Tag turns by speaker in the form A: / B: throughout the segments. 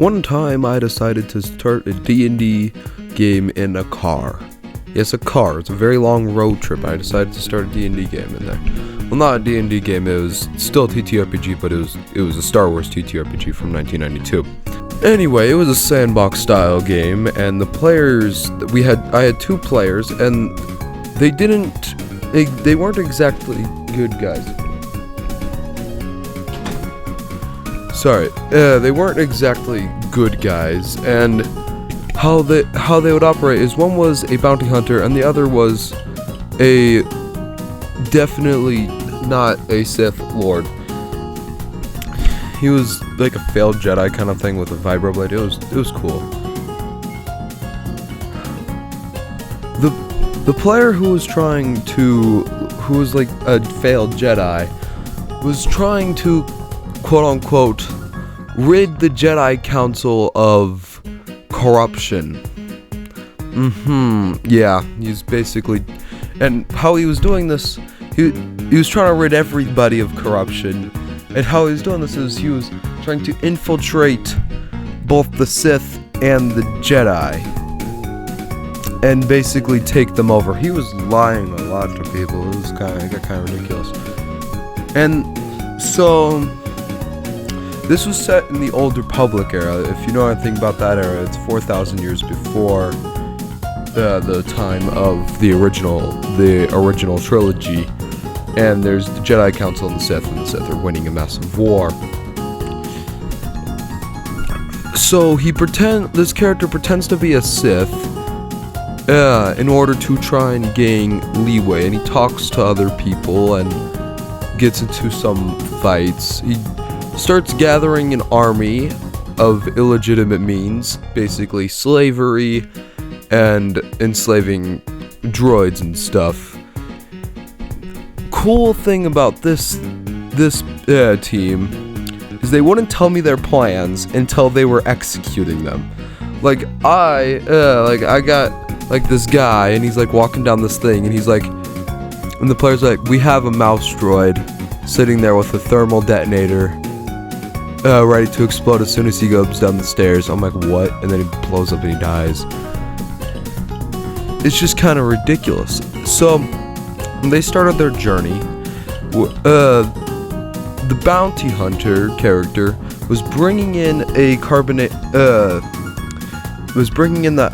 A: One time I decided to start a D&D game in a car. Yes, a car. It's a very long road trip. I decided to start a D&D game in there. Well, not a D&D game. It was still a TTRPG, but it was a Star Wars TTRPG from 1992. Anyway, it was a sandbox style game, and the players I had two players, and they weren't exactly good guys. Sorry, they weren't exactly good guys, and how they would operate is one was a bounty hunter and the other was a definitely not a Sith Lord. He was like a failed Jedi kind of thing with a vibroblade. It was cool. The player who was like a failed Jedi was trying to quote unquote rid the Jedi Council of corruption. Yeah, he's basically, and how he was doing this, he was trying to rid everybody of corruption, and how he was doing this is he was trying to infiltrate both the Sith and the Jedi, and basically take them over. He was lying a lot to people. It got kind of ridiculous. And so this was set in the Old Republic era. If you know anything about that era, it's 4,000 years before the time of the original trilogy. And there's the Jedi Council and the Sith are winning a massive war. So this character pretends to be a Sith in order to try and gain leeway, and he talks to other people and gets into some fights. He starts gathering an army of illegitimate means, basically slavery and enslaving droids and stuff. Cool thing about this team is they wouldn't tell me their plans until they were executing them. Like I got like this guy, and he's like walking down this thing, and he's like, and the player's like, we have a mouse droid sitting there with a thermal detonator ready to explode as soon as he goes down the stairs. I'm like, what? And then he blows up and he dies. It's just kind of ridiculous. So when they started their journey, the bounty hunter character was bringing in that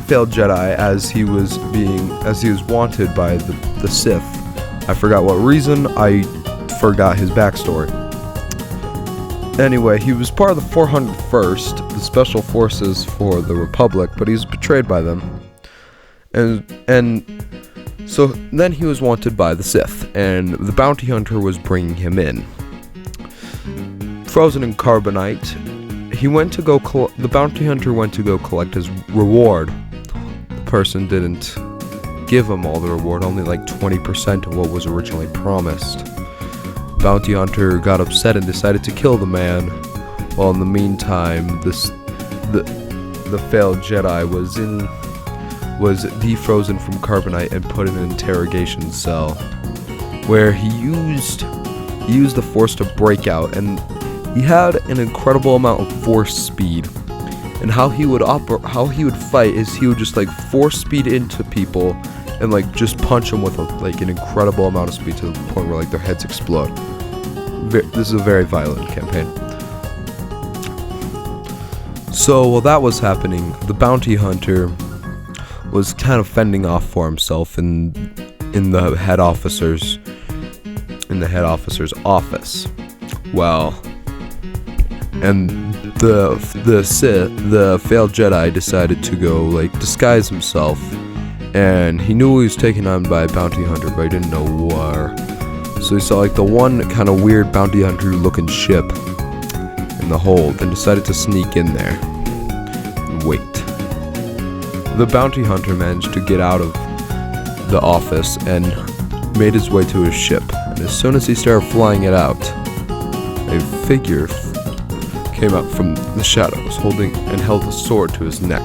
A: failed Jedi as he was wanted by the Sith. I forgot what reason. I forgot his backstory. Anyway, he was part of the 401st, the special forces for the Republic, but he was betrayed by them. And so then he was wanted by the Sith, and the bounty hunter was bringing him in. Frozen in carbonite, the bounty hunter went to go collect his reward. The person didn't give him all the reward, only like 20% of what was originally promised. Bounty hunter got upset and decided to kill the man, while in the meantime the failed Jedi was defrozen from carbonite and put in an interrogation cell, where he used the Force to break out, and he had an incredible amount of force speed. And how he would fight is he would just like force speed into people and like just punch them with an incredible amount of speed to the point where like their heads explode. This is a very violent campaign. So while that was happening, the bounty hunter was kind of fending off for himself in the head officer's office. Well, and the failed Jedi decided to go like disguise himself, and he knew he was taken on by a bounty hunter, but he didn't know where. So he saw like the one kind of weird bounty hunter looking ship in the hold, and decided to sneak in there and wait. The bounty hunter managed to get out of the office and made his way to his ship, and as soon as he started flying it out, a figure came up from the shadows holding and held a sword to his neck.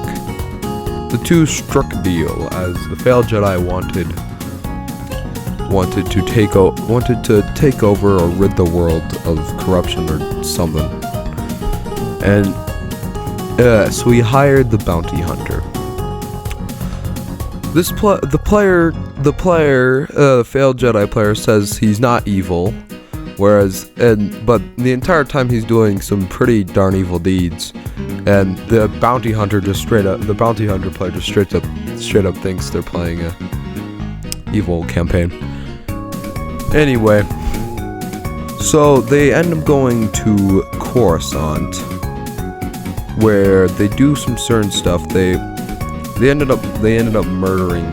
A: The two struck a deal, as the failed Jedi wanted to take over or rid the world of corruption or something. And So he hired the bounty hunter. The failed Jedi player says he's not evil, but the entire time he's doing some pretty darn evil deeds, and the bounty hunter player just straight up thinks they're playing a evil campaign. Anyway, so they end up going to Coruscant, where they do some certain stuff. They ended up murdering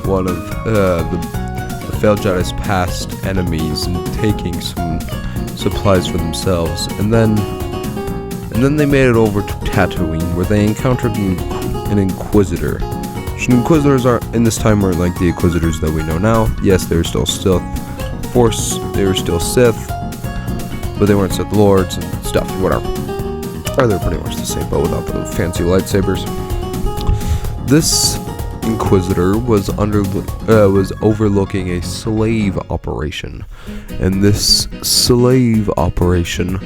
A: one of the failed Jedi's past enemies and taking some supplies for themselves. And then they made it over to Tatooine, where they encountered an Inquisitor. Inquisitors in this time weren't like the Inquisitors that we know now. Yes, they were still Sith, but they weren't Sith Lords and stuff, whatever. Or they're pretty much the same, but without the fancy lightsabers. This Inquisitor was overlooking a slave operation, and this slave operation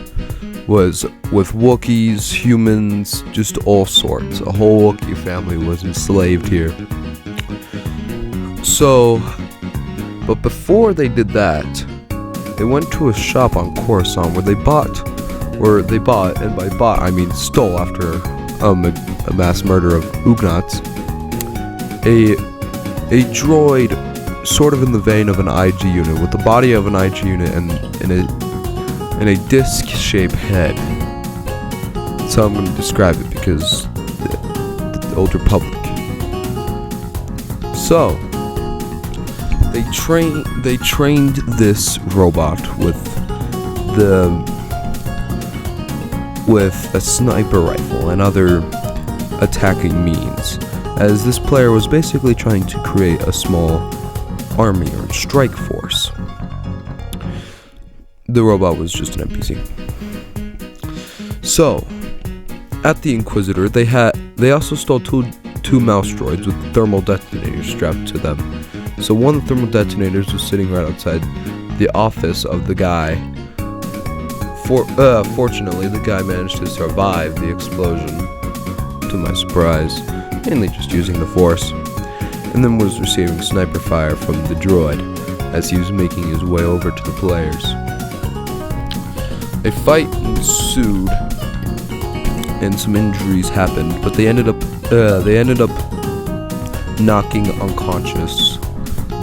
A: was with Wookiees, humans, just all sorts. A whole Wookiee family was enslaved here. So, but before they did that, they went to a shop on Coruscant where they bought, and by bought I mean stole after a mass murder of Ugnaughts, a droid sort of in the vein of an IG unit, with the body of an IG unit and a disc-shaped head. That's how I'm going to describe it, because the Old Republic. So they trained this robot with a sniper rifle and other attacking means, as this player was basically trying to create a small army or strike force. The robot was just an NPC. So, at the Inquisitor, they also stole two mouse droids with thermal detonators strapped to them. So one of the thermal detonators was sitting right outside the office of the guy. Fortunately, the guy managed to survive the explosion, to my surprise, mainly just using the Force, and then was receiving sniper fire from the droid as he was making his way over to the players. A fight ensued, and some injuries happened, but they ended up knocking unconscious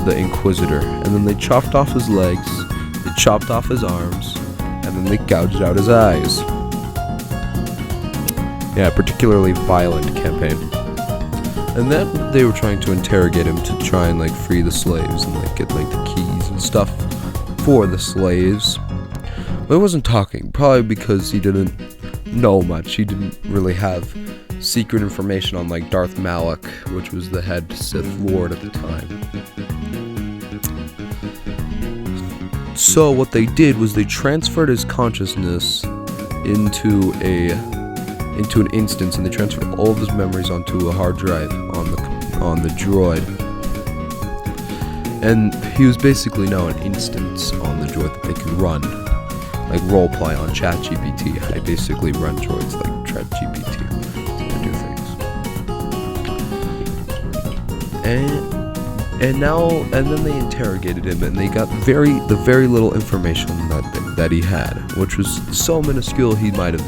A: the Inquisitor, and then they chopped off his legs, they chopped off his arms, and then they gouged out his eyes. Yeah, particularly violent campaign. And then they were trying to interrogate him to try and free the slaves and get the keys and stuff for the slaves. But he wasn't talking, probably because he didn't know much. He didn't really have secret information on Darth Malak, which was the head Sith Lord at the time. So what they did was they transferred his consciousness into an instance, and they transferred all of his memories onto a hard drive on the droid. And he was basically now an instance on the droid that they could run, roleplay on ChatGPT. I basically run droids like ChatGPT to do things. And then they interrogated him, and they got the very little information that he had, which was so minuscule he might as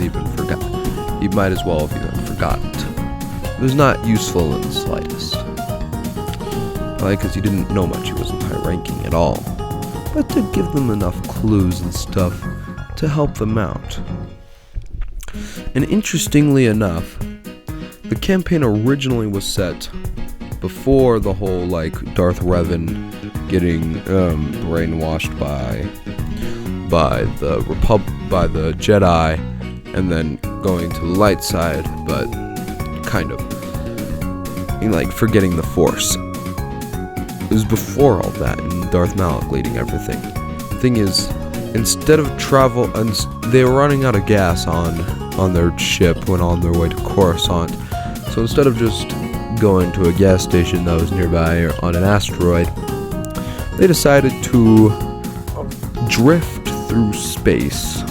A: well have even forgotten it. It was not useful in the slightest. Because he didn't know much, he wasn't high ranking at all. But to give them enough clues and stuff to help them out. And interestingly enough, the campaign originally was set before the whole Darth Revan getting brainwashed by the Jedi and then going to the light side, but kind of forgetting the Force. It was before all that, and Darth Malak leading everything. Thing is, instead of travel, and they were running out of gas on their ship when on their way to Coruscant. So instead of just going to a gas station that was nearby or on an asteroid, they decided to drift through space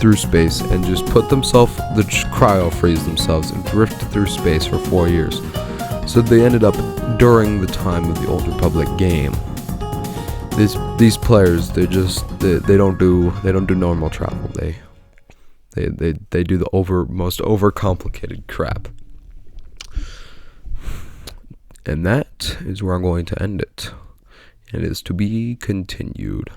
A: through space and just put themselves, the cryo freeze themselves and drifted through space for 4 years. So they ended up during the time of the Old Republic game. These players, they don't do normal travel. They do the most overcomplicated crap. And that is where I'm going to end it. It is to be continued.